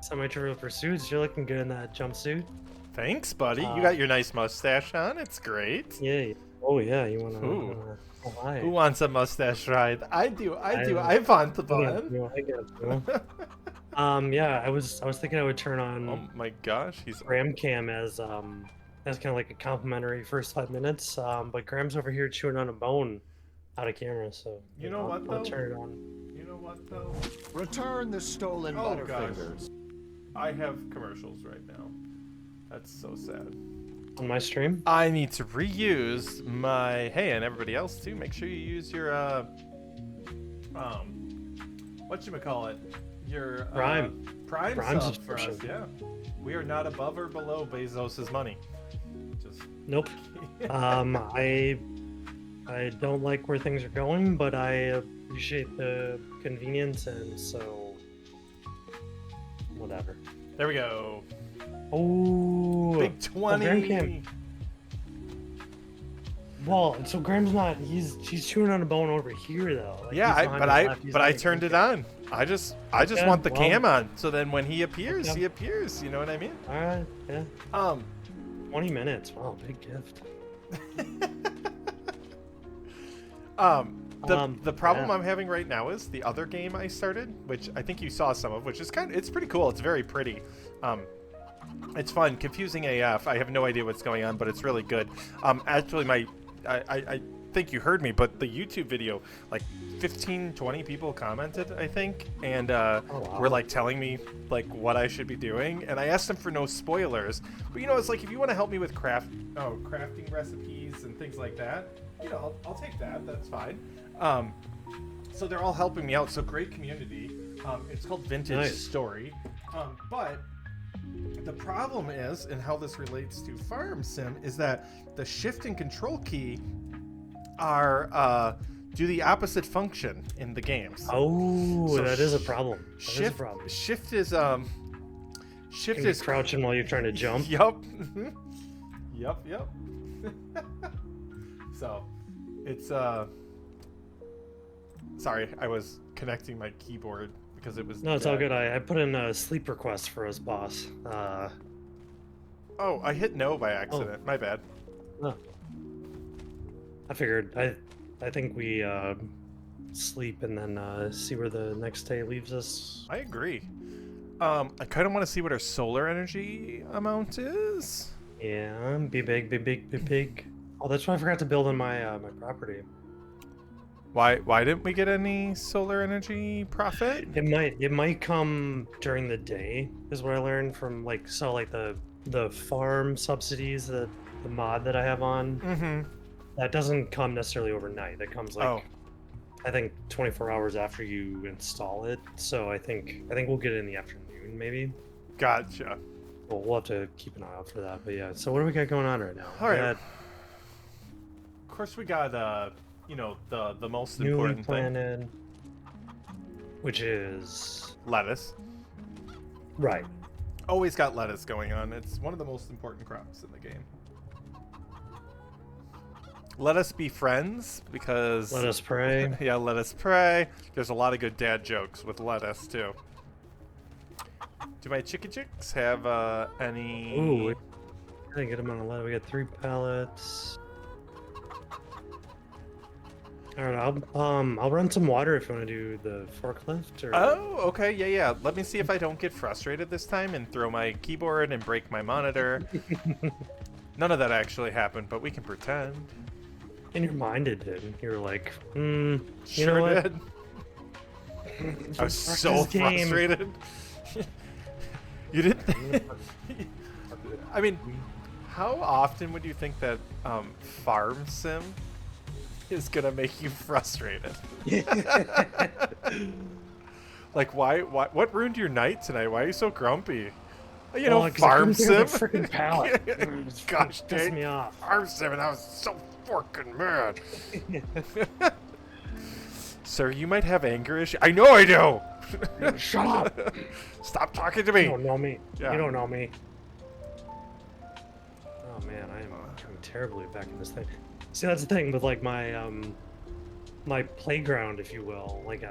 Semi-Trivial Pursuits, you're looking good in that jumpsuit. Thanks, buddy. You Uh, got your nice mustache on. It's great. yeah. Oh yeah, you wanna? Ooh. Oh hi. Who wants a mustache ride? I do. I I, do. I want the I got one. you. I got you. Yeah, I was thinking I would turn Oh on my gosh, he's. Graham Cam as kind of like a complimentary first 5 minutes. But Graham's over here chewing on a bone out of camera, so You know what I'll though? turn it on. You know what though? Return the stolen Oh, gosh. Butterfingers. I have commercials right now. That's so sad. On my stream? I need to reuse my. Hey, and everybody else too. Make sure you use your whatchamacallit? Your Prime Prime sub for us. subscription. Yeah, we are not above or below Bezos's money. Just Nope. I don't like where things are going, but I appreciate the convenience, and so whatever. there we go. Oh, Big 20. Graham Cam. Well, so Graham's not. He's chewing on a bone over here though. Like, Yeah, he's behind but the I left, he's but I like- turned it on. I just Okay, want the well- cam on, so then when he appears, Okay. he appears. You know what I mean? All right, yeah. 20 minutes. Wow, big gift. The problem yeah. I'm having right now is the other game I started, which I think you saw some of, which is it's pretty cool. It's very pretty. It's fun, confusing AF. I have no idea what's going on, but it's really good. Actually, I think you heard me, but the YouTube video, like 15, 20 people commented, I think, and wow. were like telling me like what I should be doing, and I asked them for no spoilers. But you know, it's like if you want to help me with crafting recipes and things like that, you know, I'll take that. That's fine. So they're all helping me out. So great community. It's called Vintage Nice. Story, but the problem is, and how this relates to Farm Sim, is that the shift and control key are do the opposite function in the games. Oh, So that is a problem. That is a Shift problem. shift is shift Can you is crouching while you're trying to jump? Yup. Yup. So, it's sorry, I was connecting my keyboard because it was. No, it's all dead. good. I put in a sleep request for us, boss. Oh, I hit no by accident. My bad. Oh. I figured. I think we sleep and then see where the next day leaves us. I agree. I kind of want to see what our solar energy amount is. Yeah, be big, be big, be big. Oh, that's why I forgot to build on my my property. Why didn't we get any solar energy profit? It might come during the day, is what I learned from like the farm subsidies, the mod that I have on. Mm-hmm. That doesn't come necessarily overnight. That comes like I think 24 hours after you install it. So I think we'll get it in the afternoon maybe. Gotcha. Well, we'll have to keep an eye out for that. But yeah, so what do we got going on right now? All right. We got Of course, we got you know, the most newly important thing. planted, which is Lettuce. right. Always got lettuce going on. It's one of the most important crops in the game. Let us be friends, because Let us pray. yeah, let us pray. There's a lot of good dad jokes with lettuce too. Do my chicken chicks have any? Ooh, I didn't get them on a level. We got 3 pallets. All right, I'll run some water if you want to do the forklift. Or... Oh, okay, yeah. Let me see if I don't get frustrated this time and throw my keyboard and break my monitor. None of that actually happened, but we can pretend. In your mind, it did. You were like, you Sure know what? did. I was so this game. frustrated. You didn't. I mean, how often would you think that Farm Sim is gonna make you frustrated? Like, why? What ruined your night tonight? Why are you so grumpy? You know, 'cause I Farm couldn't feel Sim. the freaking pallet. Gosh Pissed dang. me off. Farm Sim, and I was so fucking mad. Sir, you might have anger issues. I know I do. Shut up! Stop talking to me. You don't know me. Yeah. You don't know me. Oh man, I am doing terribly back in this thing. See, that's the thing with like my my playground, if you will. Like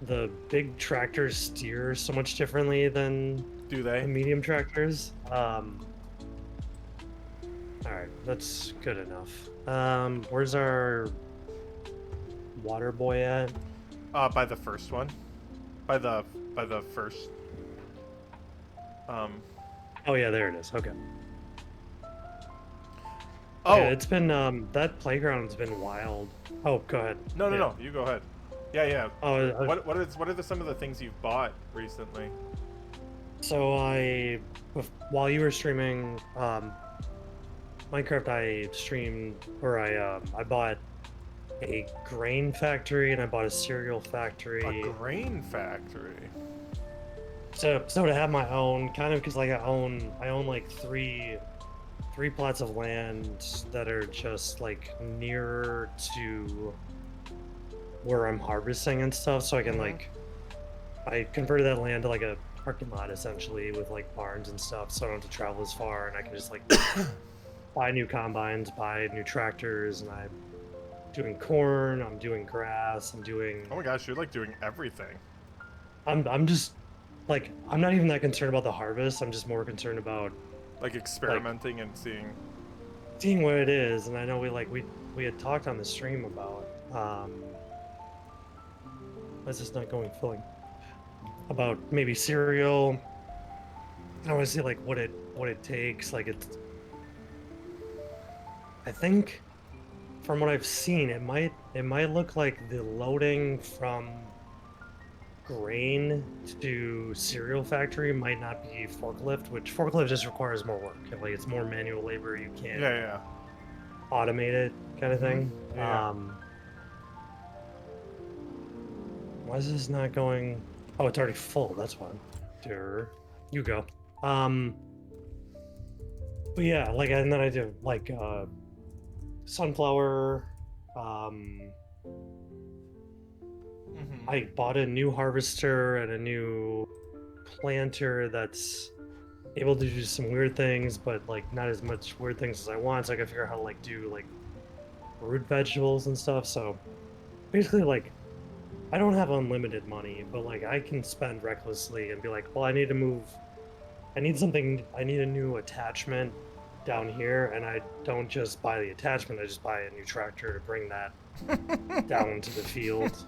the big tractors steer so much differently than Do the they? medium tractors. All right, that's good enough. Where's our water boy at? By the first one. By the first. Oh yeah, there it is. Okay. Oh Yeah, it's been that playground's been wild. Oh, go ahead. no, Yeah. you go ahead. Yeah. Oh, What are some of the things you've bought recently? so while you were streaming Minecraft, I streamed or I bought a grain factory and I bought a cereal factory. A grain factory. So to have my own, kind of because like I own like three plots of land that are just like nearer to where I'm harvesting and stuff, so I can like I converted that land to like a parking lot essentially with like barns and stuff, so I don't have to travel as far, and I can just like buy new combines, buy new tractors, and I'm doing corn, I'm doing grass, I'm doing. Oh my gosh, you're like doing everything. I'm just like I'm not even that concerned about the harvest. I'm just more concerned about Like experimenting and seeing what it is, and I know we had talked on the stream about why is this not going filling? About maybe cereal. I want to see like what it takes. Like it's. I think, from what I've seen, it might look like the loading from grain to cereal factory might not be forklift, which forklift just requires more work. Like it's more manual labor. You can't automate it, kind of thing. Yeah. Why is this not going? Oh, it's already full. That's why. You go. But yeah, like, and then I did like sunflower. I bought a new harvester and a new planter that's able to do some weird things, but like not as much weird things as I want. So I gotta figure out how to like do like root vegetables and stuff. So basically, like, I don't have unlimited money, but like I can spend recklessly and be like, well, I need to move. I need something. I need a new attachment down here, and I don't just buy the attachment. I just buy a new tractor to bring that down into the field.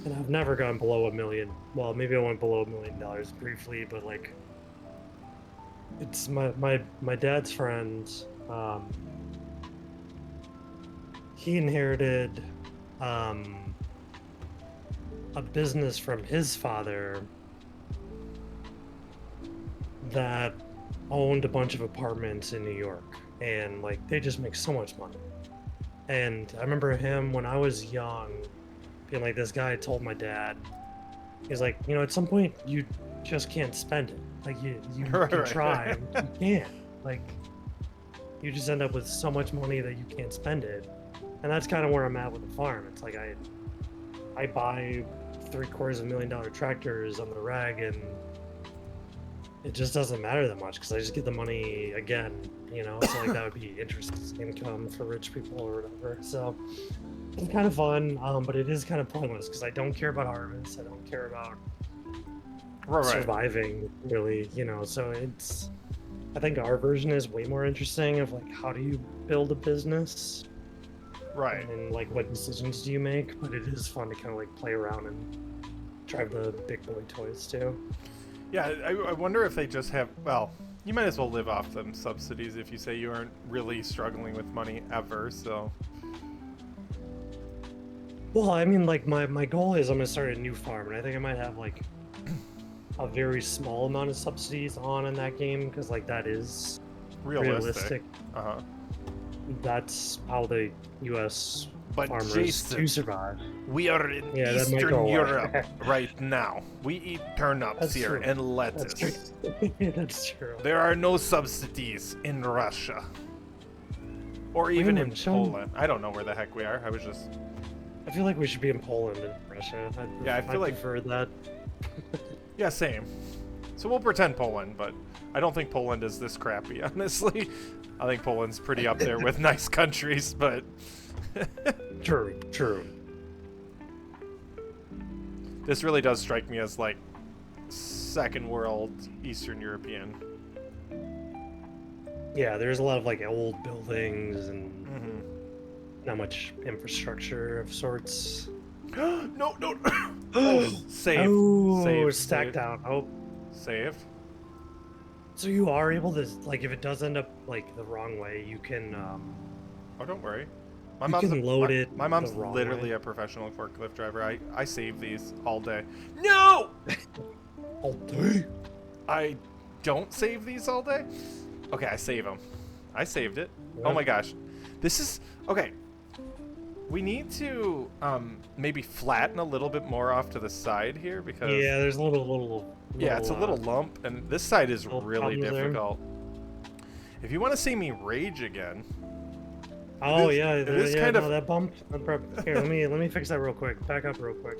And I've never gone below $1 million. Well, maybe I went below $1 million briefly, but like, it's my dad's friend. He inherited a business from his father that owned a bunch of apartments in New York, and like they just make so much money. And I remember him when I was young being like, this guy told my dad, he's like, you know, at some point you just can't spend it. Like you can try, you can't. Like you just end up with so much money that you can't spend it. And that's kind of where I'm at with the farm. It's like I buy $750,000 tractors on the rag, and it just doesn't matter that much because I just get the money again, you know. So like that would be interest income for rich people or whatever. So it's kind of fun, but it is kind of pointless because I don't care about harvest. I don't care about surviving, really, you know. So it's, I think our version is way more interesting of like how do you build a business, right? And like what decisions do you make. But it is fun to kind of like play around and drive the big boy toys too. Yeah, I wonder if they just have, well, you might as well live off them subsidies if you say you aren't really struggling with money ever, so. Well, I mean, like, my goal is I'm going to start a new farm, and I think I might have, like, a very small amount of subsidies on in that game, because, like, that is realistic. Uh-huh. That's how the U.S. But farmers Jason, do survive. We are in Eastern Europe right now. We eat turnips That's here true. and lettuce. That's true. That's true. There are no subsidies in Russia. Or even in Poland. I don't know where the heck we are. I feel like we should be in Poland and Russia. I prefer that. Yeah, same. So we'll pretend Poland, but I don't think Poland is this crappy, honestly. I think Poland's pretty up there with nice countries, but... True. This really does strike me as like second world Eastern European. Yeah, there's a lot of like old buildings and Mm-hmm. not much infrastructure of sorts. No, no. Oh, save. Oh, Save. stack Save. down. Oh, Save. so you are able to like if it does end up like the wrong way, you can Oh, don't worry. My you mom's can load it my mom's the wrong literally way. a professional forklift driver. I save these all day. No! All day. I don't save these all day. Okay, I save them. I saved it. Oh Yeah. my gosh. This is okay. We need to maybe flatten a little bit more off to the side here because Yeah, there's a little yeah, it's a little lump, and this side is little really problems there. difficult. If you want to see me rage again, Oh is- yeah, it is yeah, kind no, of- that bump. Here, let me fix that real quick. Back up real quick.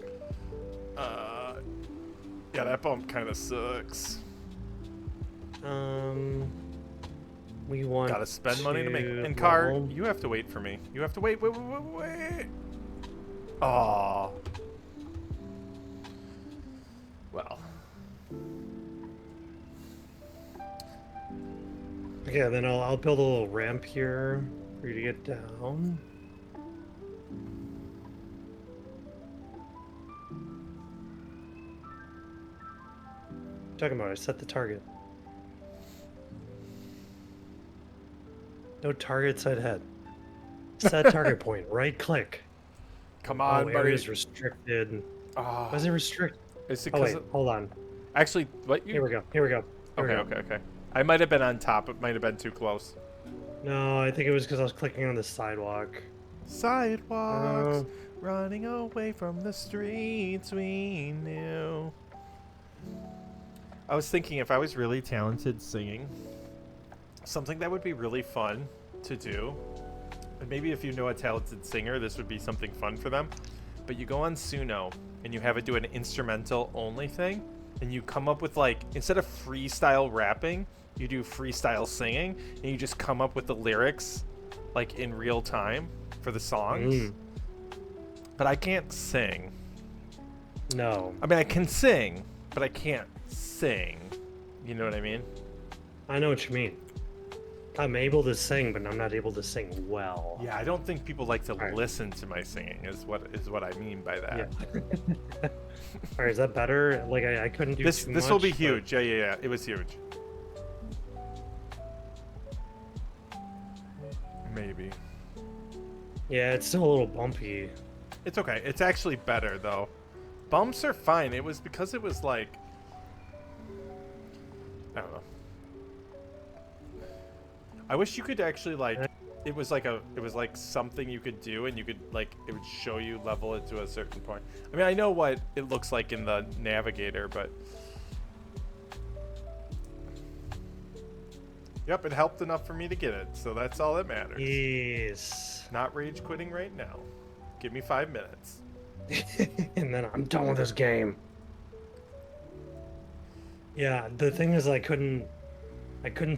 yeah, that bump kind of sucks. We want Gotta spend money to make it. And level- car, you have to wait for me. You have to wait. Oh. Well. Okay, then I'll build a little ramp here for you to get down. Talking about I set the target. No target set head. Set target point. Right click. Come Oh, on, buddy. area's restricted. Oh, Why is it restricted? is it Oh 'cause wait, hold on. actually, what you? Here we go. Here we go. Here we Okay, go. okay. I might have been on top. It might have been too close. No, I think it was because I was clicking on the sidewalk. Sidewalks, running away from the streets we knew. I was thinking if I was really talented singing, something that would be really fun to do, and maybe if you know a talented singer, this would be something fun for them. But you go on Suno and you have it do an instrumental only thing, and you come up with like, instead of freestyle rapping, you do freestyle singing, and you just come up with the lyrics like in real time for the songs. Mm. But I can't sing. No, I mean, I can sing, but I can't sing. You know what I mean? I know what you mean. I'm able to sing, but I'm not able to sing well. Yeah, I don't think people like to Alright. listen to my singing. Is what I mean by that. Yeah. All right, is that better? Like I couldn't do This too will be much, but- huge. Yeah. It was huge. Maybe. Yeah, it's still a little bumpy. It's okay. It's actually better though. Bumps are fine. It was because it was like, I don't know. I wish you could actually like, it was like something you could do, and you could like, it would show you level it to a certain point. I mean, I know what it looks like in the navigator, but yep, it helped enough for me to get it, so that's all that matters. Yes. Not rage quitting right now. Give me 5 minutes. And then I'm done with this game. Yeah, the thing is I couldn't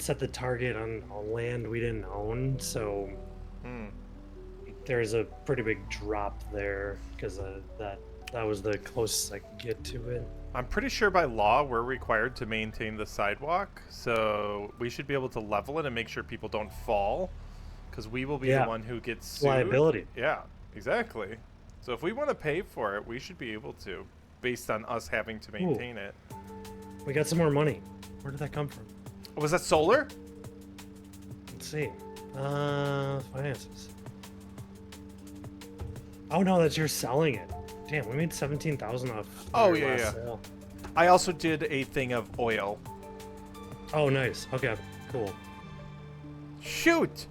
set the target on a land we didn't own, so Hmm. there's a pretty big drop there because that was the closest I could get to it. I'm pretty sure by law we're required to maintain the sidewalk, so we should be able to level it and make sure people don't fall, because we will be the Yeah. one who gets sued. Liability. Yeah, exactly. So if we want to pay for it, we should be able to, based on us having to maintain it. We got some more money. Where did that come from? Was that solar? Let's see. Finances. Oh no, that's you're selling it. Damn, we made 17,000 off. Oh, our yeah, last yeah. sale. I also did a thing of oil. Oh, nice. Okay, cool. Shoot!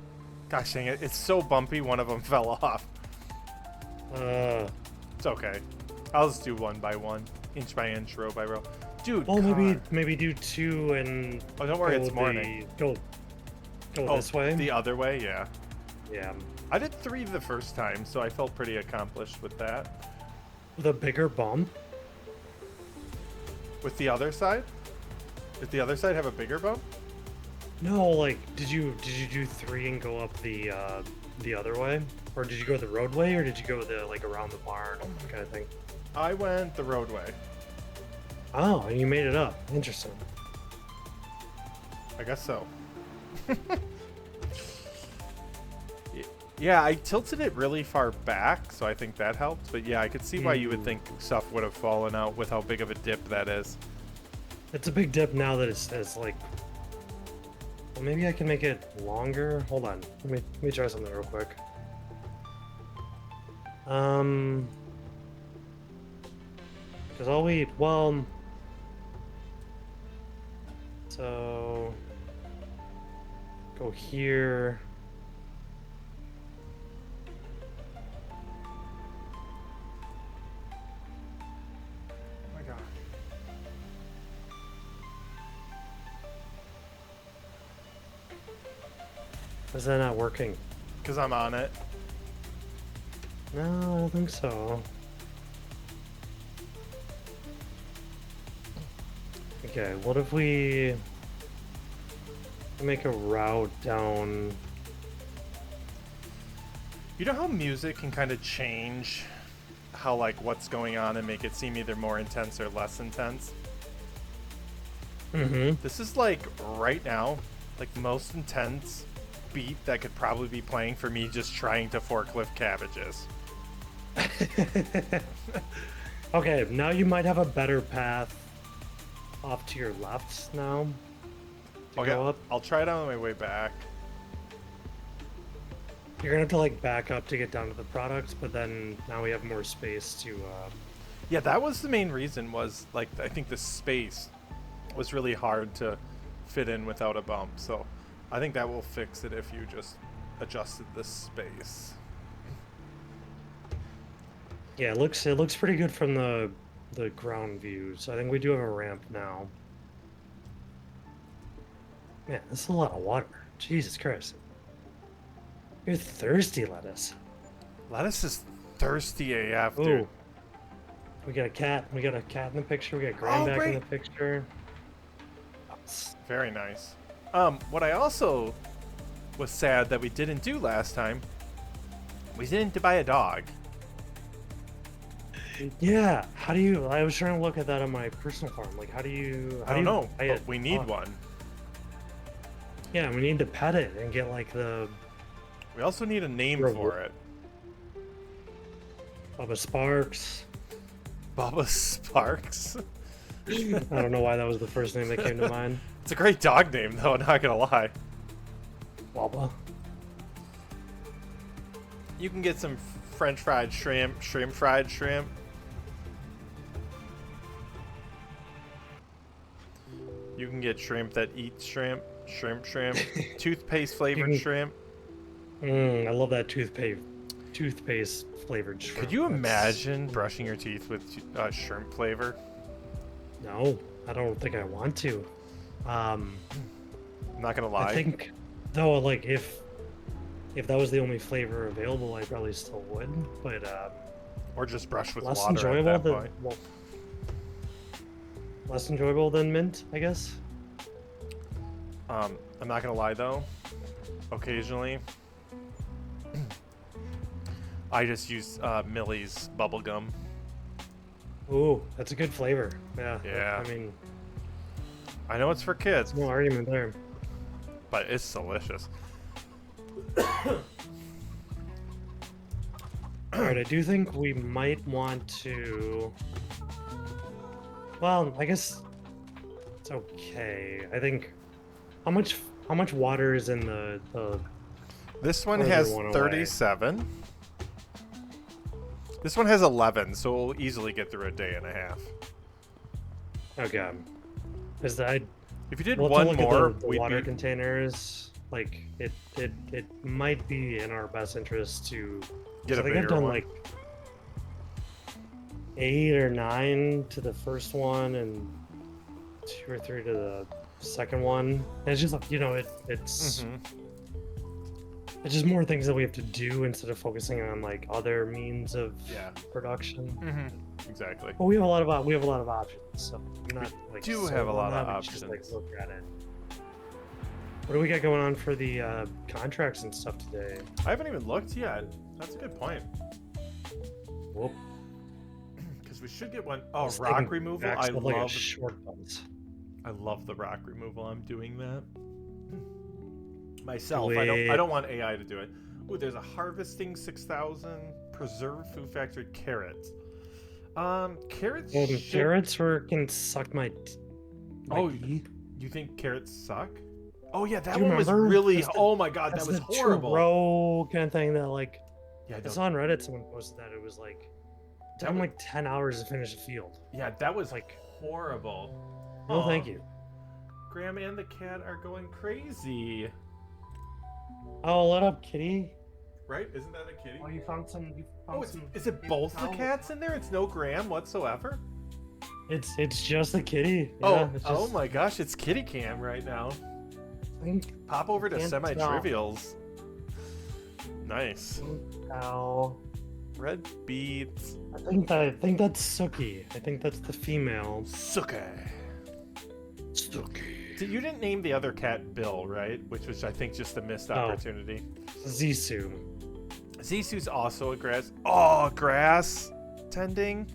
Gosh dang it, it's so bumpy one of them fell off. It's okay. I'll just do one by one, inch by inch, row by row. Dude, Well, car. maybe do two and. Oh, don't worry, go it's morning. Go this way. The other way, yeah. Yeah. I did 3 the first time, so I felt pretty accomplished with that. With a bigger bump. With the other side? Did the other side have a bigger bump? No, like, did you do 3 and go up the other way, or did you go the roadway, or did you go the like around the barn kind of thing? I went the roadway. Oh, and you made it up. Interesting. I guess so. Yeah, I tilted it really far back, so I think that helped. But yeah, I could see why you would think stuff would have fallen out with how big of a dip that is. It's a big dip now that it's like... Well, maybe I can make it longer. Hold on. Let me try something real quick. Because well... So... Go here... Is that not working? Because I'm on it. No, I don't think so. Okay, what if we make a route down... You know how music can kind of change how, like, what's going on and make it seem either more intense or less intense? Mm-hmm. This is, like, right now, like, the most intense beat that could probably be playing for me just trying to forklift cabbages. Okay, now you might have a better path off to your left now. To go up. I'll try it on my way back. You're gonna have to like back up to get down to the products, but then now we have more space to Yeah, that was the main reason, was like I think the space was really hard to fit in without a bump, so I think that will fix it if you just adjusted the space. Yeah, it looks pretty good from the ground view, so I think we do have a ramp now. Man, this is a lot of water. Jesus Christ. You're thirsty, Lettuce. Lettuce is thirsty AF, Ooh. dude. We got a cat. We got a cat in the picture. We got Graham back in the picture. Very nice. What I also was sad that we didn't do last time, we didn't buy a dog. Yeah, how do you... I was trying to look at that on my personal farm. Like, how do you... I don't know, but we need one. Yeah, we need to pet it and get, like, the... We also need a name for it. Bubba Sparks. Bubba Sparks? I don't know why that was the first name that came to mind. It's a great dog name, though, not gonna lie. Bubba. You can get some French fried shrimp, fried shrimp. You can get shrimp that eats shrimp, shrimp, toothpaste flavored shrimp. I love that toothpaste flavored shrimp. Could you imagine brushing your teeth with shrimp flavor? No, I don't think I want to. I'm not gonna lie. I think, though, like if that was the only flavor available, I probably still would. But or just brush with less water enjoyable at that than point. well, less enjoyable than mint, I guess. I'm not gonna lie though. Occasionally, I just use Millie's bubblegum. Ooh, that's a good flavor. Yeah. Yeah. I mean, I know it's for kids, no argument there. but it's delicious. Alright, I do think we might want to... Well, I guess it's okay. I think... How much water is in the This one further has one away? 37. This one has 11, so we'll easily get through a day and a half. Okay. Is that... If you did We'll have to one look more, at the we'd water be... containers. Like, it might be in our best interest to... Get a I think I've bigger done one. like 8 or 9 to the first one and 2 or 3 to the second one. And it's just like, you know, it's it's just more things that we have to do instead of focusing on like other means of production. Exactly. But we have a lot of options, so we're not like do sold have a on lot of that, we just, like, options. look at it. What do we got going on for the contracts and stuff today? I haven't even looked yet. That's a good point. Whoop. Because we should get one. Oh, Just rock taking removal. backs I with, like, a love. short butts. I love the rock removal. I'm doing that myself. Do I it. don't want AI to do it. Ooh, there's a harvesting 6,000 preserved food factory carrots. Carrots. Well, should- carrots can suck my. Oh, teeth. you think carrots suck? Oh yeah, that Do you one was remember? really. That's the- Oh my god, that That's was the horrible. True kind of thing that like. Yeah, I saw on Reddit someone posted that it was like. It took them like 10 hours to finish a field. yeah, that was Like- horrible. No, Aw. thank you. Graham and the cat are going crazy. Oh, let up, kitty. Right? Isn't that a kitty? Oh, you found some. You Oh, found it's, some. is it both the towel. cats in there? It's no Graham whatsoever. It's just a kitty. Yeah, Oh, it's oh just, my gosh, it's kitty cam right now. Pop over to Can't semi-trivials. Nice. Ow. Red beets. I think that's Suki. I think that's the female. Suke. Suki. You didn't name the other cat Bill, right? Which was, I think, just a missed No. opportunity. Zisu. Zisu's also a grass. Oh, grass tending?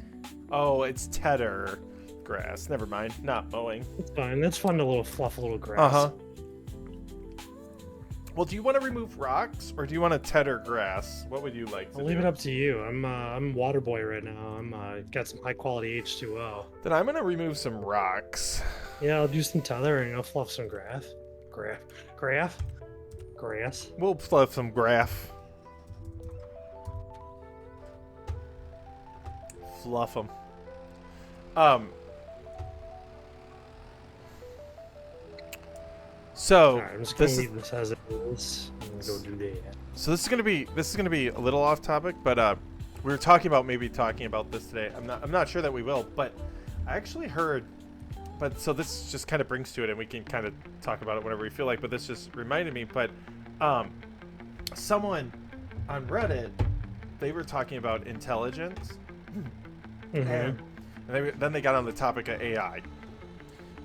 Oh, it's tedder grass. Never mind. Not mowing. It's fine. It's fun to little fluff a little grass. Uh-huh. Well, do you want to remove rocks or do you want to tedder grass? What would you like to I'll do? leave it up to you. I'm water boy right now. I'm got some high quality H2O. Then I'm going to remove some rocks. Yeah, I'll do some tethering. I'll fluff some grass. Grass. We'll fluff some graph. Fluff them. So Alright, I'm just gonna this is, leave this as it is. I'm gonna go do that. so this is gonna be a little off topic, but we were talking about this today. I'm not sure that we will, but I actually heard. But so this just kind of brings to it, and we can kind of talk about it whenever we feel like. But this just reminded me. But someone on Reddit, they were talking about intelligence, Mhm. and then they got on the topic of AI.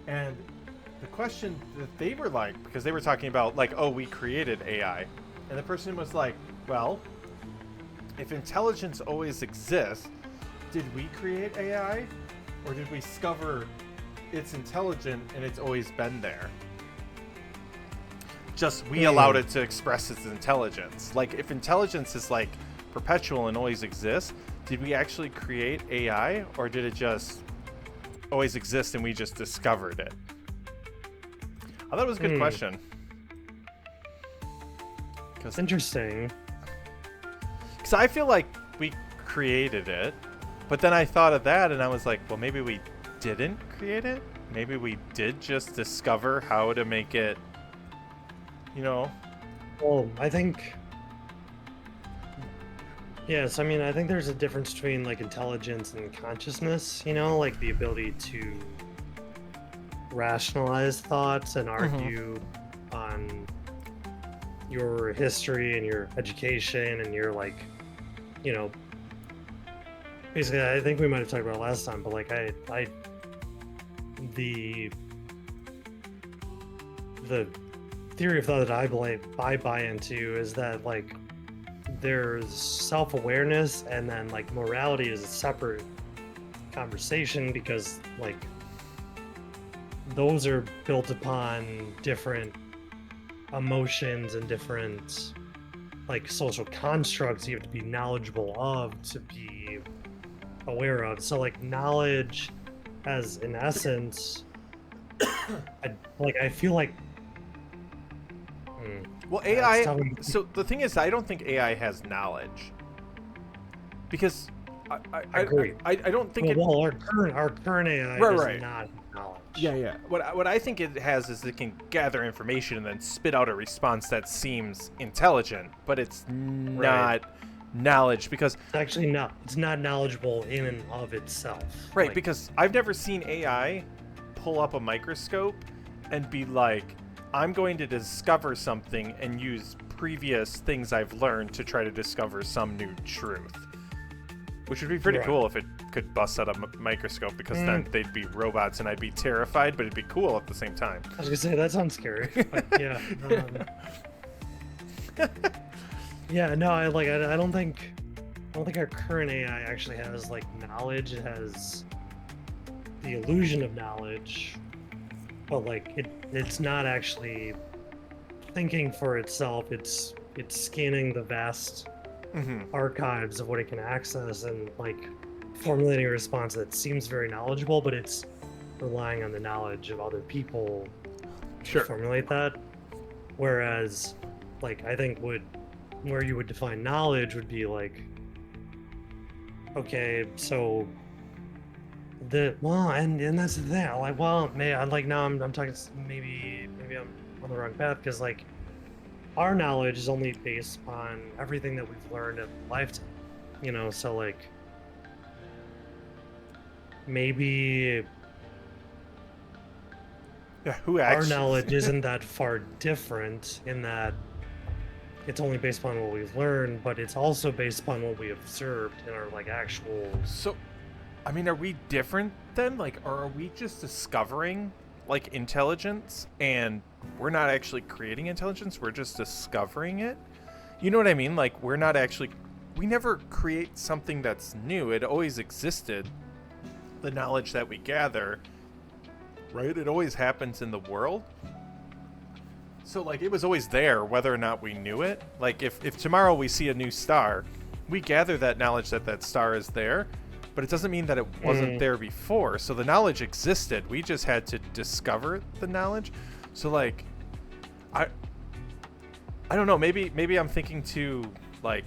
And the question that they were like, because they were talking about like, oh, we created AI, and the person was like, well, if intelligence always exists, did we create AI, or did we discover it's intelligent and it's always been there? Just we allowed it to express its intelligence. Like if intelligence is like perpetual and always exists, did we actually create AI, or did it just always exist and we just discovered it? I thought it was a good question. It's interesting. Because I feel like we created it, but then I thought of that and I was like, well, maybe we didn't create it. Maybe we did just discover how to make it, you know. Well, I think. Yes, I mean, I think there's a difference between like intelligence and consciousness. You know, like the ability to rationalize thoughts and argue on your history and your education and your like, you know. Basically, I think we might have talked about it last time, but like the theory of thought that I buy into is that like there's self-awareness and then like morality is a separate conversation, because like those are built upon different emotions and different like social constructs you have to be knowledgeable of to be aware of. So like knowledge as in essence I feel like Well, it's AI. tough. So the thing is, I don't think AI has knowledge, because I agree. I don't think well, our current AI Right, does right. not have knowledge. Yeah. What I think it has is it can gather information and then spit out a response that seems intelligent, but it's not knowledge, because It's actually not. It's not knowledgeable in and of itself. right, Like, because I've never seen AI pull up a microscope and be like, I'm going to discover something and use previous things I've learned to try to discover some new truth. Which would be pretty Right. cool if it could bust out a microscope, because then they'd be robots and I'd be terrified, but it'd be cool at the same time. I was gonna say that sounds scary. But yeah. Yeah. No. I don't think. don't think our current AI actually has like knowledge. It has the illusion of knowledge, but like it's not actually thinking for itself. It's scanning the vast archives of what it can access and like formulating a response that seems very knowledgeable, but it's relying on the knowledge of other people to Sure. formulate that. Whereas, like, I think where you would define knowledge would be like, okay, so and that's the thing. Like, well, maybe I like now I'm talking maybe I'm on the wrong path because like our knowledge is only based on everything that we've learned in lifetime, so like maybe Yeah, who our actually? knowledge isn't that far different in that it's only based upon what we've learned, but it's also based upon what we observed in our like actual. So, I mean, are we different then? Like, or are we just discovering like intelligence, and we're not actually creating intelligence? We're just discovering it. You know what I mean? Like, we're not actually. We never create something that's new. It always existed. The knowledge that we gather, right? It always happens in the world. So, like, it was always there, whether or not we knew it. Like, if tomorrow we see a new star, we gather that knowledge that that star is there, but it doesn't mean that it wasn't there before. So the knowledge existed. We just had to discover the knowledge. So, like, I don't know. Maybe I'm thinking too, like,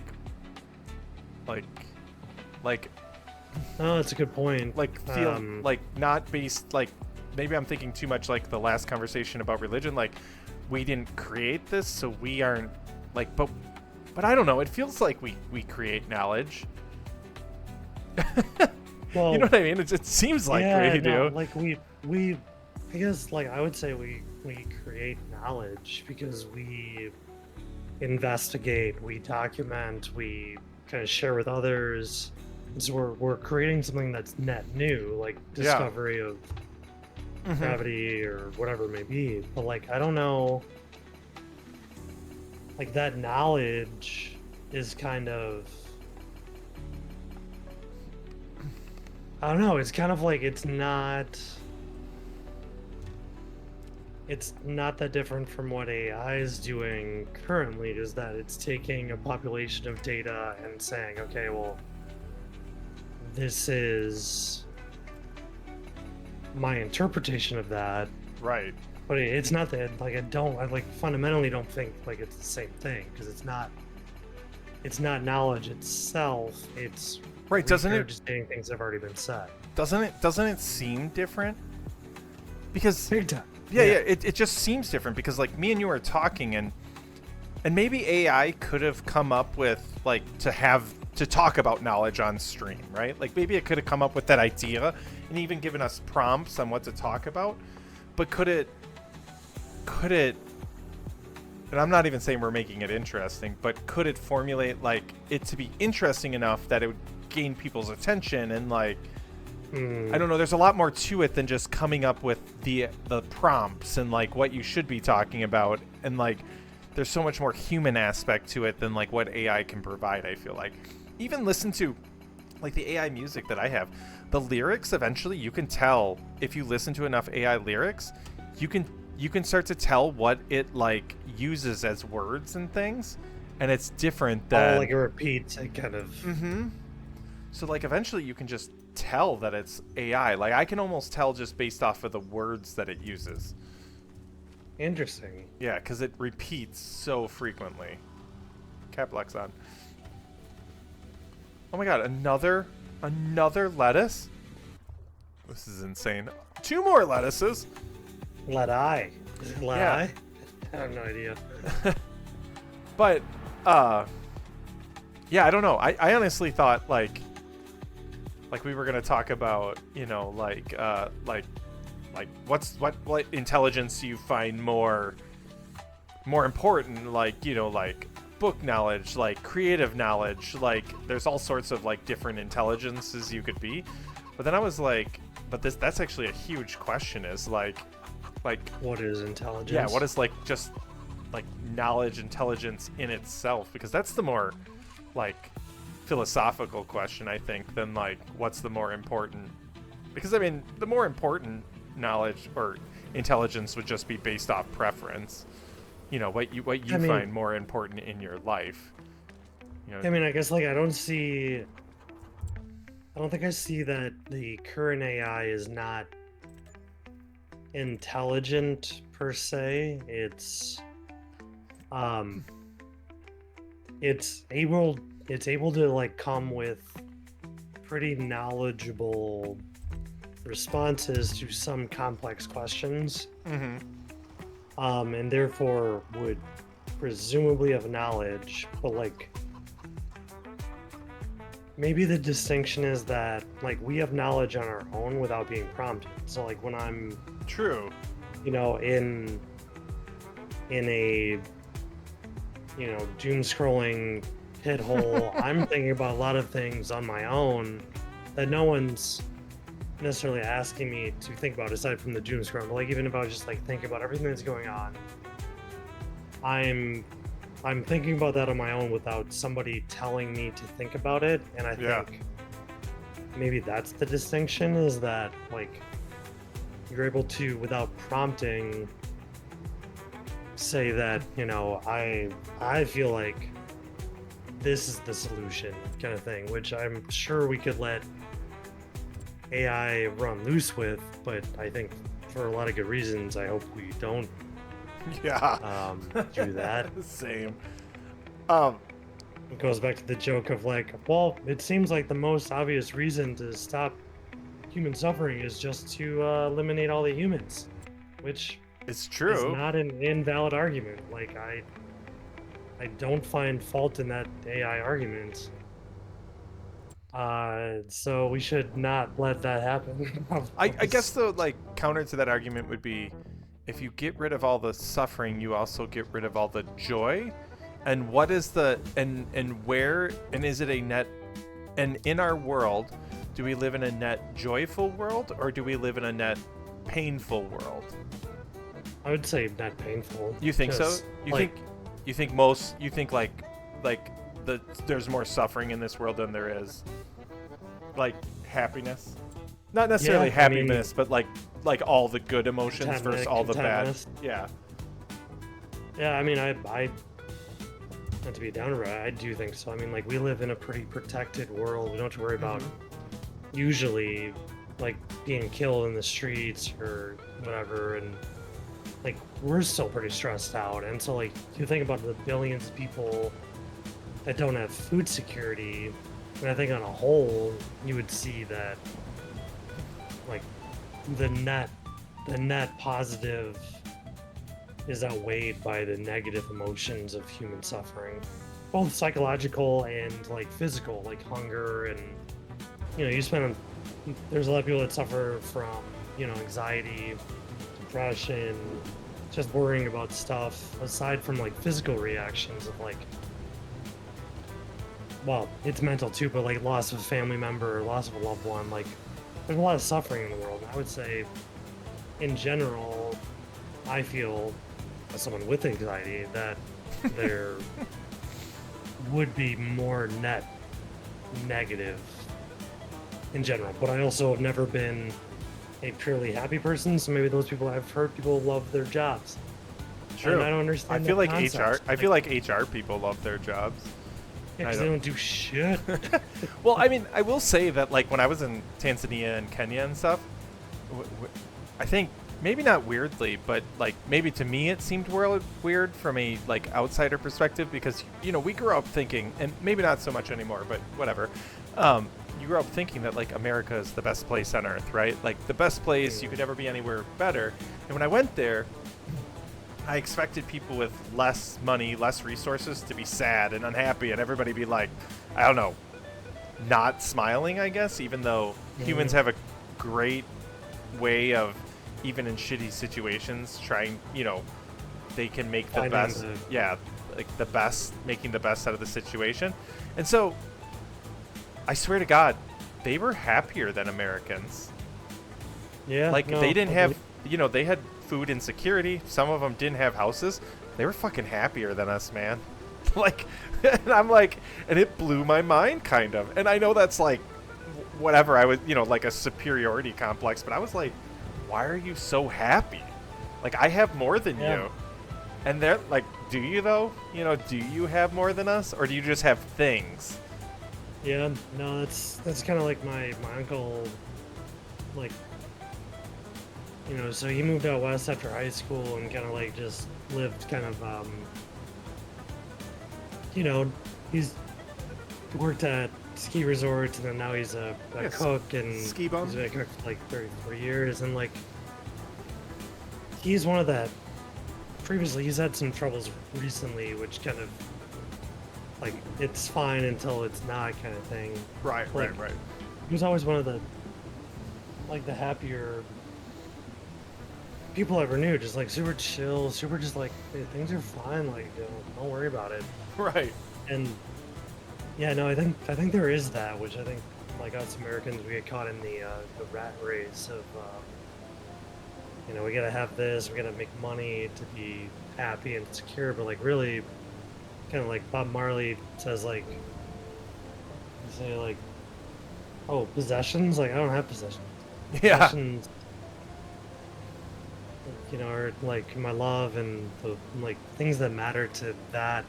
Oh, that's a good point. feel like not based, like, maybe I'm thinking too much like the last conversation about religion. Like, we didn't create this, so we aren't like, but I don't know. It feels like we create knowledge. Well, you know what I mean? It seems like we do. Like we I guess like I would say we create knowledge because we investigate, we document, we kind of share with others. So we're creating something that's net new, like discovery of gravity or whatever it may be. But like I don't know, like that knowledge is kind of, I don't know, it's kind of like it's not that different from what AI is doing currently, is that it's taking a population of data and saying, okay, well, this is my interpretation of that. Right. But it's not that, like, I like fundamentally don't think like it's the same thing, because it's not knowledge itself, it's Right, doesn't it? regurgitating things that have already been said. Doesn't it seem different? Because Big time. yeah, it just seems different because like me and you are talking, and maybe AI could have come up with like to talk about knowledge on stream, right? Like maybe it could have come up with that idea and even given us prompts on what to talk about. But could it and I'm not even saying we're making it interesting, but could it formulate like it to be interesting enough that it would gain people's attention and like I don't know, there's a lot more to it than just coming up with the prompts and like what you should be talking about, and like there's so much more human aspect to it than like what AI can provide. I feel like even listen to like the AI music that I have, the lyrics, eventually you can tell if you listen to enough AI lyrics, you can start to tell what it like uses as words and things, and it's different than like it repeats, it kind of So like eventually you can just tell that it's AI. Like I can almost tell just based off of the words that it uses. interesting. Yeah, because it repeats so frequently. Caplex on. Oh my god, another lettuce? This is insane. 2 more lettuces. Let I. Is it let Yeah. I have no idea. But yeah, I don't know. I honestly thought like we were gonna talk about, you know, like what intelligence do you find more important, like, you know, like book knowledge, like creative knowledge, like there's all sorts of like different intelligences you could be. But then I was like, but that's actually a huge question, is like What is intelligence? yeah, what is like just like knowledge, intelligence in itself? Because that's the more like philosophical question, I think, than like what's the more important. Because I mean, the more important knowledge or intelligence would just be based off preference. You know, what you I mean, find more important in your life. You know, I mean, I guess like I don't think I see that the current AI is not intelligent per se. Um it's able to like come with pretty knowledgeable responses to some complex questions, mm-hmm. and therefore would presumably have knowledge, but like maybe the distinction is that like we have knowledge on our own without being prompted. So like when I'm, True. in a doom scrolling pit hole, I'm thinking about a lot of things on my own that no one's necessarily asking me to think about aside from the doom scroll. But like even if I was just like thinking about everything that's going on, I'm thinking about that on my own without somebody telling me to think about it. And I Yeah. think maybe that's the distinction, is that like you're able to, without prompting, say that, I feel like this is the solution kind of thing, which I'm sure we could let AI run loose with, but I think for a lot of good reasons, I hope we don't Yeah. do that. Same. It goes back to the joke of like, well, it seems like the most obvious reason to stop human suffering is just to eliminate all the humans, which It's is true. not an invalid argument. Like I don't find fault in that AI argument. So we should not let that happen. I guess the like counter to that argument would be, if you get rid of all the suffering, you also get rid of all the joy. And what is the and where and is it a net? And in our world, do we live in a net joyful world, or do we live in a net painful world? I would say not painful. You think so? 'cause, You like, think there's more suffering in this world than there is like happiness? Not necessarily Yeah, I mean- happiness, but like all the good emotions versus all the bad. contentness. Yeah. Yeah, I mean, I not to be a downer, I do think so. I mean, like we live in a pretty protected world. We don't have to worry about usually like being killed in the streets or whatever, and like we're still pretty stressed out. And so like you think about the billions of people that don't have food security, and I think on a whole you would see that like the net positive is outweighed by the negative emotions of human suffering, both psychological and like physical, like hunger. And there's a lot of people that suffer from anxiety, depression, just worrying about stuff aside from like physical reactions of like, well, it's mental too, but like loss of a family member or loss of a loved one. Like there's a lot of suffering in the world. I would say in general, I feel as someone with anxiety that there would be more net negative in general. But I also have never been a purely happy person, so maybe those people, I've heard people love their jobs. True. And I don't understand. I feel that like concept. HR. I feel like HR people love their jobs. Yeah, I 'cause they don't do shit. Well, I mean, I will say that like when I was in Tanzania and Kenya and stuff, I think maybe not weirdly, but like maybe to me it seemed weird from a like outsider perspective, because we grew up thinking, and maybe not so much anymore, but whatever. You grew up thinking that like America is the best place on earth, right? Like the best place, you could never be anywhere better. And when I went there, I expected people with less money, less resources to be sad and unhappy, and everybody be like, I don't know, not smiling, I guess, even though humans have a great way of, even in shitty situations, trying, they can make the best. Yeah, like the best, making the best out of the situation. And so, I swear to God, they were happier than Americans. Yeah, Like, no, they didn't I have, believe- they had food insecurity. Some of them didn't have houses. They were fucking happier than us, man. Like, and I'm like, and it blew my mind kind of. And I know that's like, whatever, I was, like a superiority complex, but I was like, why are you so happy? Like, I have more than you. And they're like, do you though? Do you have more than us, or do you just have things? Yeah, no, that's kind of like my uncle, like, so he moved out west after high school and kind of like just lived kind of, he's worked at ski resorts, and then now he's a cook, and ski bum. he's been a cook for like 34 years, and like he's one of that. Previously, he's had some troubles recently, which kind of like it's fine until it's not kind of thing. Right. He was always one of the happier people I ever knew, just like super chill, super just like, hey, things are fine, like don't worry about it. Right. And yeah, no, I think there is that, which I think like us Americans, we get caught in the rat race of we gotta have this, we gotta make money to be happy and secure, but like really kind of like Bob Marley says, like you say like, oh, possessions, like I don't have possessions. Yeah. Possessions, are like my love and the like things that matter to that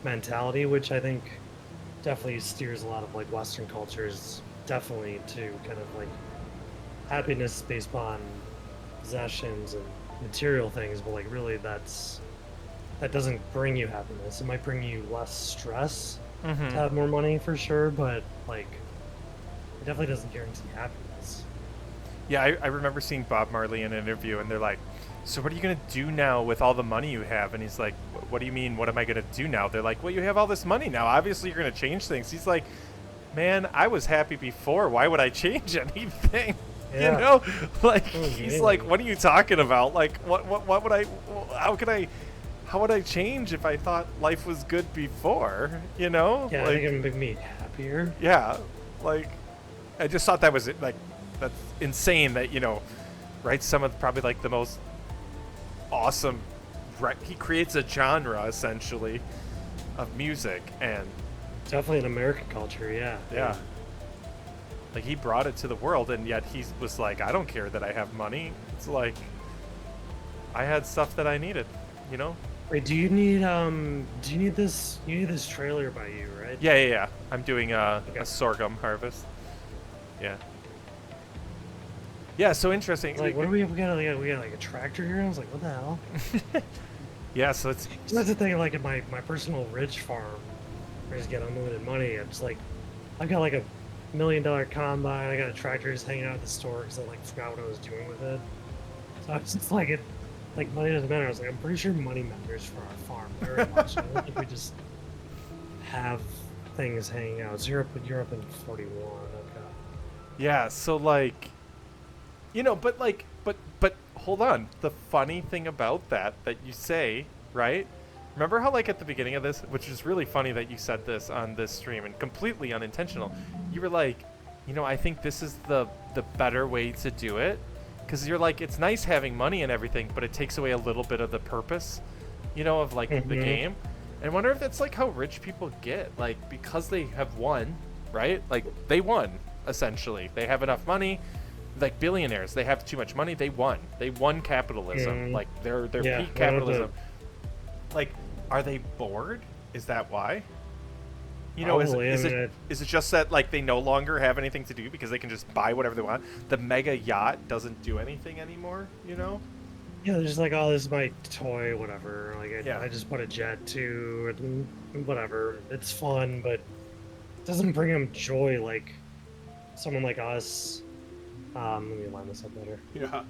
mentality, which I think definitely steers a lot of like Western cultures definitely to kind of like happiness based on possessions and material things, but like really that doesn't bring you happiness. It might bring you less stress to have more money for sure, but like it definitely doesn't guarantee happiness. Yeah, I remember seeing Bob Marley in an interview, and they're like, so what are you going to do now with all the money you have? And he's like, what do you mean, what am I going to do now? They're like, well, you have all this money now. Obviously, you're going to change things. He's like, man, I was happy before. Why would I change anything? Yeah. Like, he's like, what are you talking about? Like, what would I, how would I change if I thought life was good before? Yeah, like, I think it would make me happier. Yeah, like, I just thought that was like, that's insane that, right? Some of probably like the most awesome, right? He creates a genre essentially of music, and Definitely an American culture, yeah. yeah. Like, he brought it to the world, and yet he was like, I don't care that I have money. It's like, I had stuff that I needed, Wait, do you need this? You need this trailer by you, right? Yeah. I'm doing a Okay. sorghum harvest. Yeah, so interesting. Like, what do we have? We got like a tractor here. I was like, what the hell? Yeah, so it's So that's the thing. Like, in my personal ridge farm, I just get unlimited money. It's like, I've got like a $1 million combine. I got a tractor just hanging out at the store because I like forgot what I was doing with it. So I was just like, like money doesn't matter. I was like, I'm pretty sure money matters for our farm very much. I don't think we just have things hanging out. So you're up in 41. Okay. yeah, so like, but hold on. The funny thing about that you say, right? Remember how, like, at the beginning of this, which is really funny that you said this on this stream and completely unintentional, you were like, I think this is the better way to do it, because you're like, it's nice having money and everything, but it takes away a little bit of the purpose, of like the game. And I wonder if that's like how rich people get, like, because they have won, right? Like, they won essentially. They have enough money. Like billionaires, they have too much money. They won capitalism. Like, they're peak capitalism. Like, are they bored? Is that why? Is it just that, like, they no longer have anything to do because they can just buy whatever they want? The mega yacht doesn't do anything anymore, Yeah, they're just like, oh, this is my toy, whatever. Like, I just bought a jet too, and whatever. It's fun, but it doesn't bring them joy like someone like us. Let me line this up better. Yeah.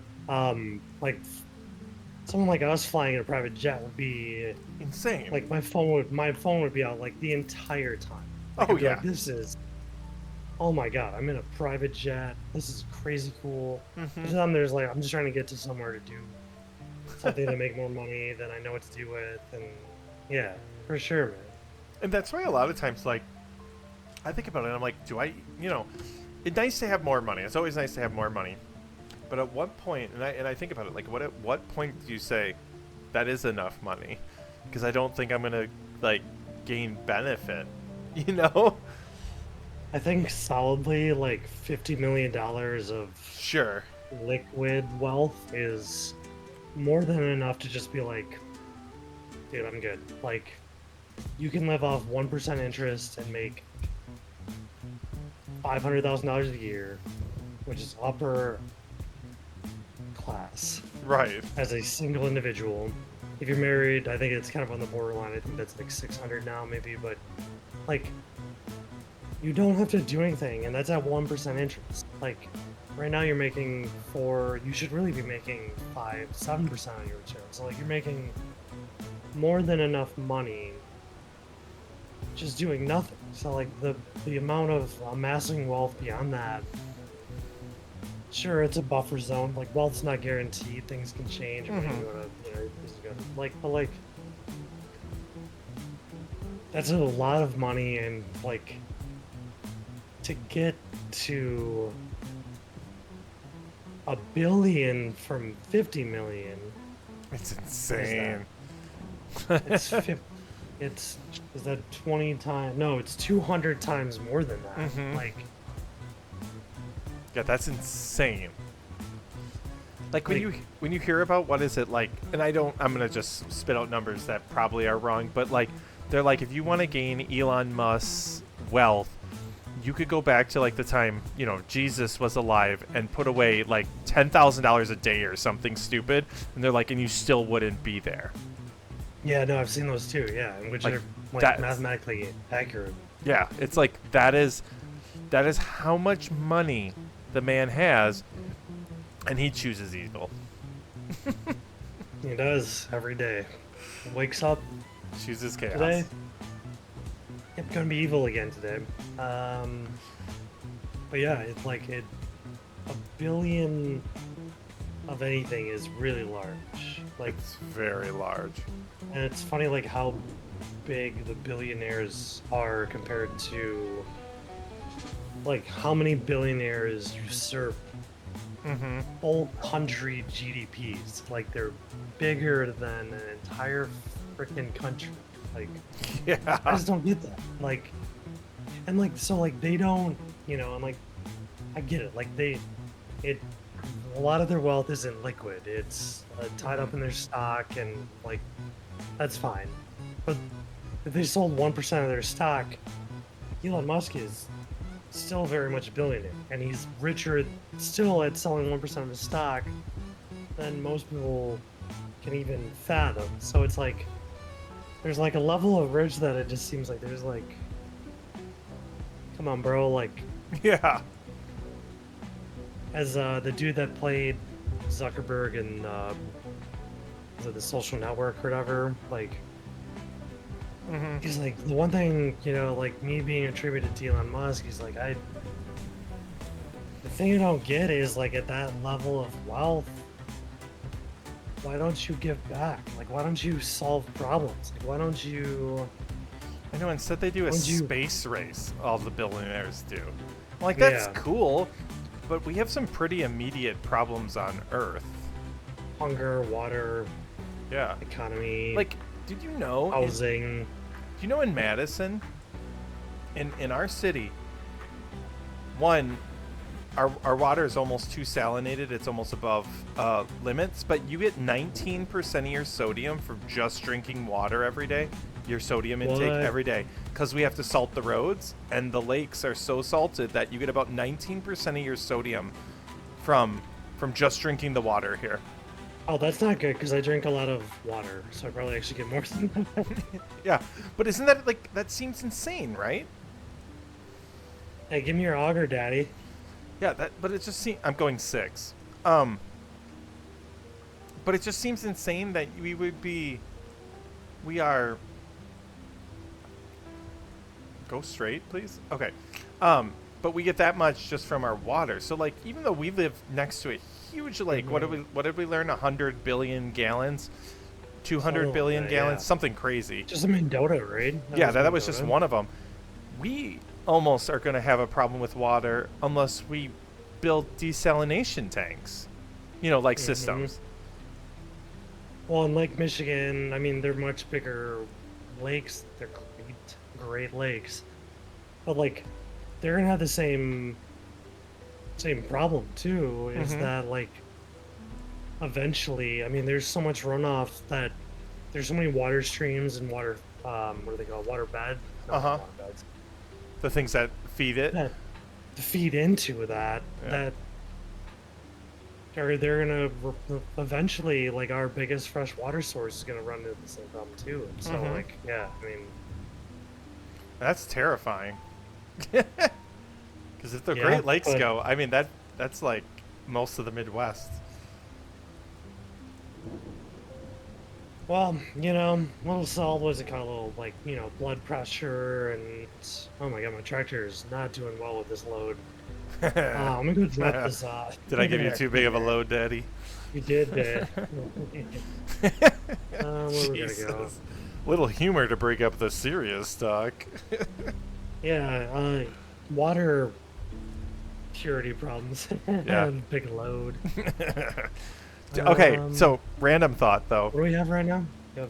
Like someone like us flying in a private jet would be insane. Like, my phone would be out like the entire time. Like, oh I'd be yeah. Like, this is, oh my god, I'm in a private jet. This is crazy cool. Mm-hmm. Then there's like, I'm just trying to get to somewhere to do something to make more money than I know what to do with, and yeah, for sure, man. And that's why a lot of times, like, I think about it, I'm like, do I, it's nice to have more money. It's always nice to have more money. But at what point, and I think about it, like, at what point do you say that is enough money? Because I don't think I'm gonna, like, gain benefit, you know? I think solidly like $50 million of Sure. liquid wealth is more than enough to just be like, dude, I'm good. Like, you can live off 1% interest and make $500,000 a year, which is upper class Right. as a single individual. If you're married, I think it's kind of on the borderline. I think that's like 600 now, maybe, but like, you don't have to do anything, and that's at 1% interest. Like, right now you're making you should really be making 7% on your return. So like, you're making more than enough money just doing nothing. So like, the amount of amassing wealth beyond that, sure, it's a buffer zone. Like, wealth's not guaranteed. Things can change when you go to, like, but like, that's a lot of money, and like, to get to $1 billion from 50 million, It's insane. it's is that 20 times? No, it's 200 times more than that. Like, Yeah, that's insane. Like when Like- when you hear about what is it like, and I'm gonna just spit out numbers that probably are wrong, but like they're like, if you want to gain Elon Musk's wealth, you could go back to like the time, you know, Jesus was alive and put away like $10,000 a day or something stupid, and they're like, and you still wouldn't be there. yeah, no, I've seen those too. Yeah, which Like, are like that's- mathematically accurate. Yeah, it's like that is how much money the man has, and he chooses evil. He does every day. Wakes up Chooses chaos. today. Yep, gonna be evil again today. But yeah, it's like $1 billion of anything is really large. Like, It's very large. and it's funny like how big the billionaires are compared to like how many billionaires usurp whole country GDPs. Like, they're bigger than an entire freaking country. Like, I Yeah. just don't get that. Like, and like, so like they don't, and like, I get it. Like, a lot of their wealth isn't liquid. It's tied up in their stock, and like, that's fine. But if they sold 1% of their stock, Elon Musk is still very much a billionaire, and he's richer still at selling 1% of his stock than most people can even fathom. So it's like, there's like a level of rich that it just seems like there's like, come on, bro. Like, Yeah. as the dude that played Zuckerberg in was it The Social Network or whatever, like, he's like, the one thing, like me being attributed to Elon Musk, he's like, the thing I don't get is like, at that level of wealth, why don't you give back? Like, why don't you solve problems? Like, why don't you? I know, instead they do a Would you- space race, all the billionaires do. Like, that's Yeah. cool, but we have some pretty immediate problems on Earth. Hunger, water, Yeah. economy, Like, did you know, housing. do you know in Madison, in our city, one, our water is almost too salinated, it's almost above limits, but you get 19% of your sodium from just drinking water every day, your sodium intake What? every day, because we have to salt the roads, and the lakes are so salted that you get about 19% of your sodium from just drinking the water here. Oh, that's not good because I drink a lot of water, so I probably actually get more than that. Yeah, but isn't that, like, that seems insane, right? Hey, give me your auger, daddy. Yeah, but it just seems, I'm going 6. But it just seems insane that we are, go straight, please. Okay. But we get that much just from our water. So like, even though we live next to a huge lake, what did we learn? 100 billion gallons, 200 Something billion like that, gallons, yeah. something crazy. Just a Mendota, right? Yeah, that was just Mendota. one of them. We almost are going to have a problem with water unless we build desalination tanks, like systems. Well, in Lake Michigan, I mean, they're much bigger lakes, they're great lakes, but like they're gonna have the same problem too. Is Mm-hmm. that like eventually? I mean, there's so much runoff that there's so many water streams and water what do they call it? Water bed? No, not Uh-huh. water beds. The things that feed it. That to feed into that Yeah. that they're gonna eventually, like, our biggest freshwater source is gonna run into the same problem too. And so Mm-hmm. like yeah, I mean That's terrifying. Because if the yeah, Great Lakes but go, I mean that's like most of the Midwest. well, little salt was a kind of little like blood pressure and oh my god, my tractor is not doing well with this load. I'm gonna go drop this off. Did I give you too big of a load, Daddy? You did. Where we gotta go? Jesus. Little humor to break up the serious talk. Yeah, water purity problems. Yeah. Big load. Okay, so random thought though, What do we have right now? We have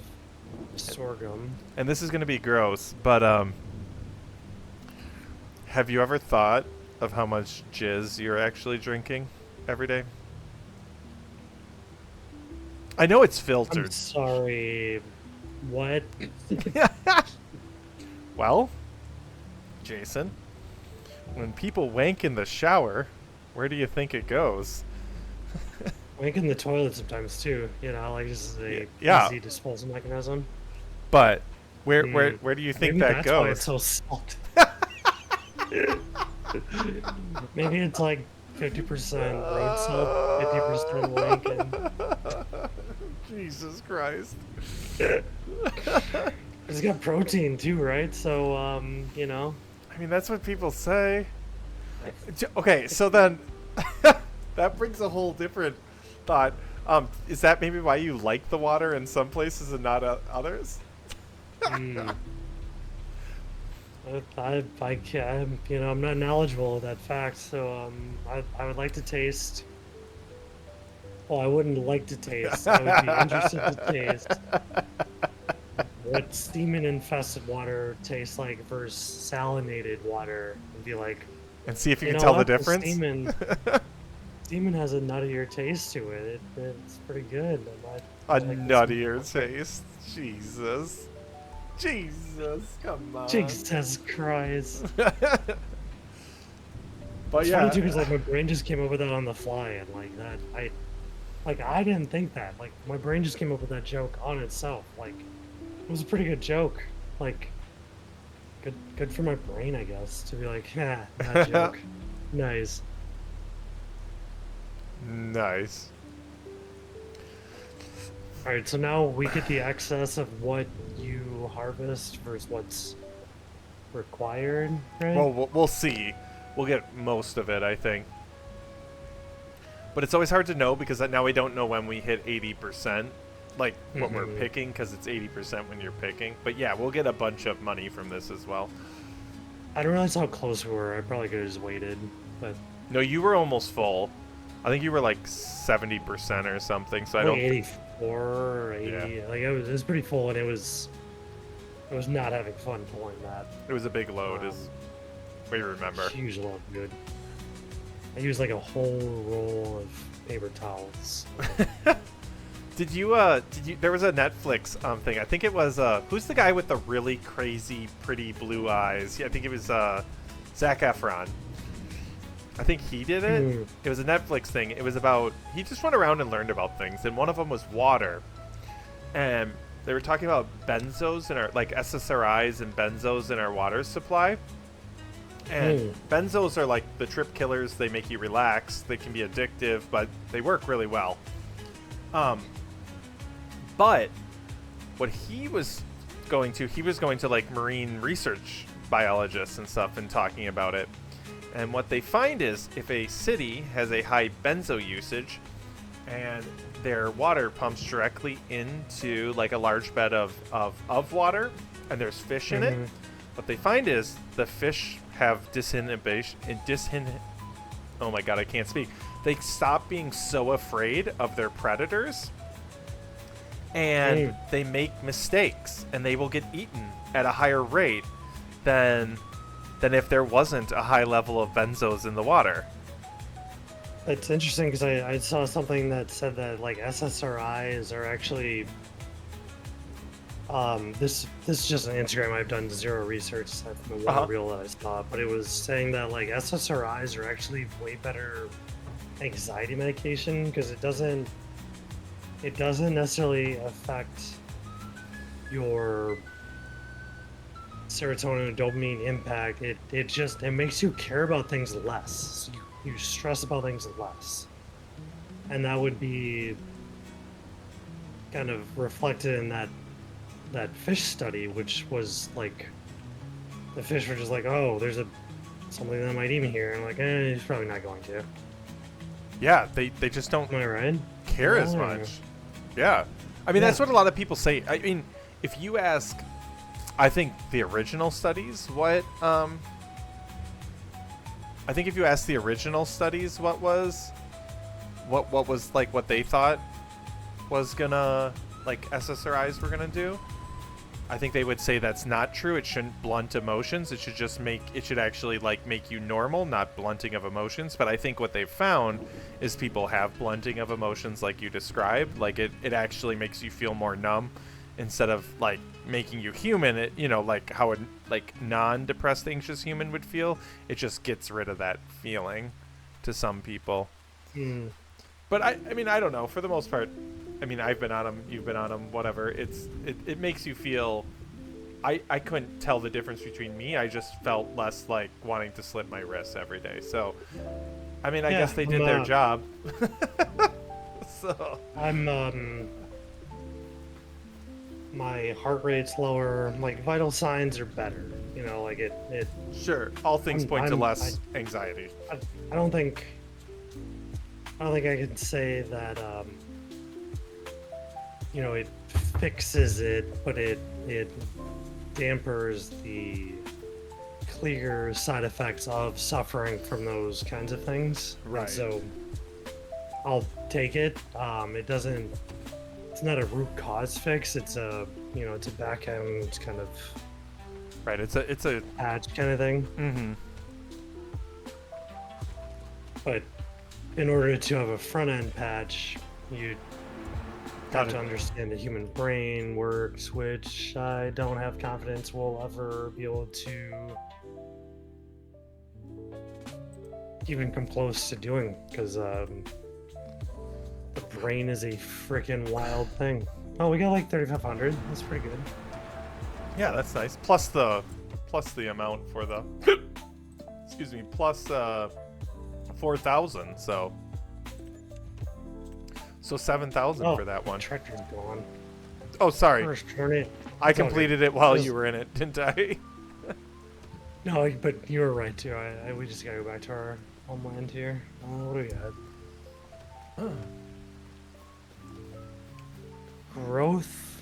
sorghum. and this is gonna be gross, but have you ever thought of how much jizz you're actually drinking every day? I know it's I'm filtered. sorry. What? Well, Jason, when people wank in the shower, where do you think it goes? Wank in the toilet sometimes too. Like just a Yeah. easy disposal mechanism. But where do you think Maybe that that's why it's goes? so salty. Maybe it's like 50% road salt, 50% wank, Jesus Christ. it's got protein too, right? So, I mean, that's what people say. Okay, so then that brings a whole different thought. Is that maybe why you like the water in some places and not others? mm, I can't, I'm not knowledgeable of that fact. So, I would like to taste. Well, I wouldn't like to taste. I would be interested to taste what semen-infested water tastes like versus salinated water, and be like, And see if you can tell the what? difference. Semen has a nuttier taste to it. It's pretty good. A I like this nuttier one. taste. Jesus, come on. Jesus Christ. But It's yeah, funny too, because like my brain just came up with that on the fly, and like that, I didn't think that. Like my brain just came up with that joke on itself. Like it was a pretty good joke. Like good for my brain, I guess, to be like, yeah, that joke, nice. nice. All right, so now we get the excess of what you harvest versus what's required, right? Well, we'll see. We'll get most of it, I think. But it's always hard to know because now we don't know when we hit 80%, like what we're Mhm. picking, because it's 80% when you're picking. But yeah, we'll get a bunch of money from this as well. I didn't realize how close we were. I probably could have just waited, but No, you were almost full. I think you were like 70% or something. So I like don't. 84 or 80. Yeah. Like it was pretty full, and it was not having fun pulling that It was a big load, is we remember. huge load, dude. I used like a whole roll of paper towels. Did you? There was a Netflix thing. I think it was. Who's the guy with the really crazy, pretty blue eyes? Yeah, I think it was Zac Efron. I think he did it. Hmm. It was a Netflix thing. It was about he just went around and learned about things, and one of them was water. And they were talking about benzos in our like SSRIs and benzos in our water supply. And benzos are like the trip killers. They make you relax. They can be addictive, but they work really well. But what he was going to like marine research biologists and stuff and talking about it. And what they find is if a city has a high benzo usage and their water pumps directly into like a large bed of water and there's fish in it, what they find is the fish have oh my god, I can't speak. They stop being so afraid of their predators and they make mistakes, and they will get eaten at a higher rate than if there wasn't a high level of benzos in the water. It's interesting because I saw something that said that like SSRIs are actually this is just an Instagram. I've done zero research aside from the one reel that I saw, but it was saying that like SSRIs are actually way better anxiety medication because it doesn't necessarily affect your serotonin and dopamine impact. It makes you care about things less. You stress about things less, and that would be kind of reflected in that fish study, which was like the fish were just like, oh, there's something that might eat me here, and I'm like, he's probably not going to. Yeah, they just don't Am I right? care as much. Yeah, I mean that's what a lot of people say. I mean, if you ask, I think the original studies, what I think if you ask the original studies what was like what they thought was gonna like SSRIs were gonna do, I think they would say that's not true. It shouldn't blunt emotions. It should actually like make you normal, not blunting of emotions. But I think what they've found is people have blunting of emotions like you described. Like it actually makes you feel more numb instead of like making you human. It, you know, like how a like non-depressed anxious human would feel. It just gets rid of that feeling to some people. But I mean, I don't know. For the most part, I mean, I've been on them, you've been on them, whatever. It makes you feel. I couldn't tell the difference between me. I just felt less like wanting to slit my wrists every day. So, I mean, I guess they did their job. So my heart rate's lower. Like vital signs are better. You know, like it. Sure, all things point to less anxiety. I don't think I can say that. You know, it fixes it, but it dampers the clear side effects of suffering from those kinds of things. Right. And so I'll take it. It's not a root cause fix. It's a back end kind of right. It's a patch kind of thing. Mm-hmm. But in order to have a front end patch, you got to understand the human brain works, which I don't have confidence we'll ever be able to even come close to doing, because the brain is a freaking wild thing. Oh, we got like 3,500. That's pretty good. Yeah, that's nice. Plus the amount for the excuse me, plus 4,000. So 7,000 for that one. Tractor's gone. Oh, sorry. First turn it. I completed it while you were in it, didn't I? No, but you were right too. We just gotta go back to our homeland here. What do we got? Growth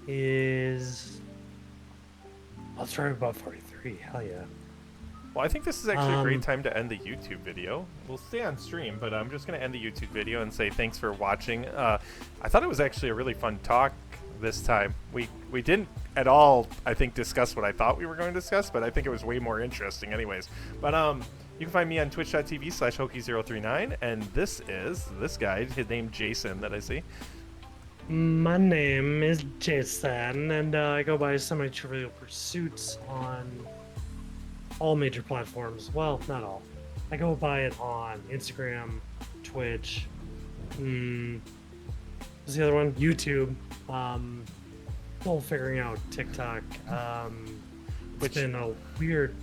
is. Let's try about 43. Hell yeah. Well, I think this is actually a great time to end the YouTube video. We'll stay on stream, but I'm just going to end the YouTube video and say thanks for watching. I thought it was actually a really fun talk this time. We didn't at all, I think, discuss what I thought we were going to discuss, but I think it was way more interesting anyways. But you can find me on twitch.tv/Hokie039, and this is this guy, his name Jason, that I see. My name is Jason, and I go by TrivialPursuits on all major platforms. Well, not all. I go by it on Instagram, Twitch, what's the other one? YouTube. Still figuring out TikTok. It's been a weird.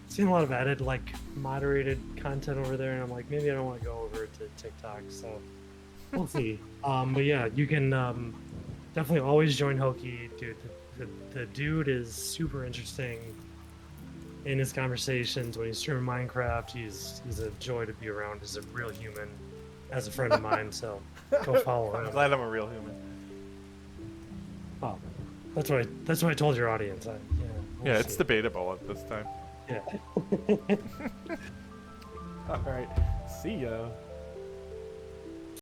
Seen a lot of added, like, moderated content over there, and I'm like, maybe I don't want to go over to TikTok, so we'll see. But yeah, you can definitely always join Hokie, dude. The dude is super interesting in his conversations when he's streaming Minecraft. He's a joy to be around. He's a real human, as a friend of mine. So go follow him. I'm glad I'm a real human. Oh, that's what I told your audience. Yeah, it's debatable at this time. Yeah. All right. See ya.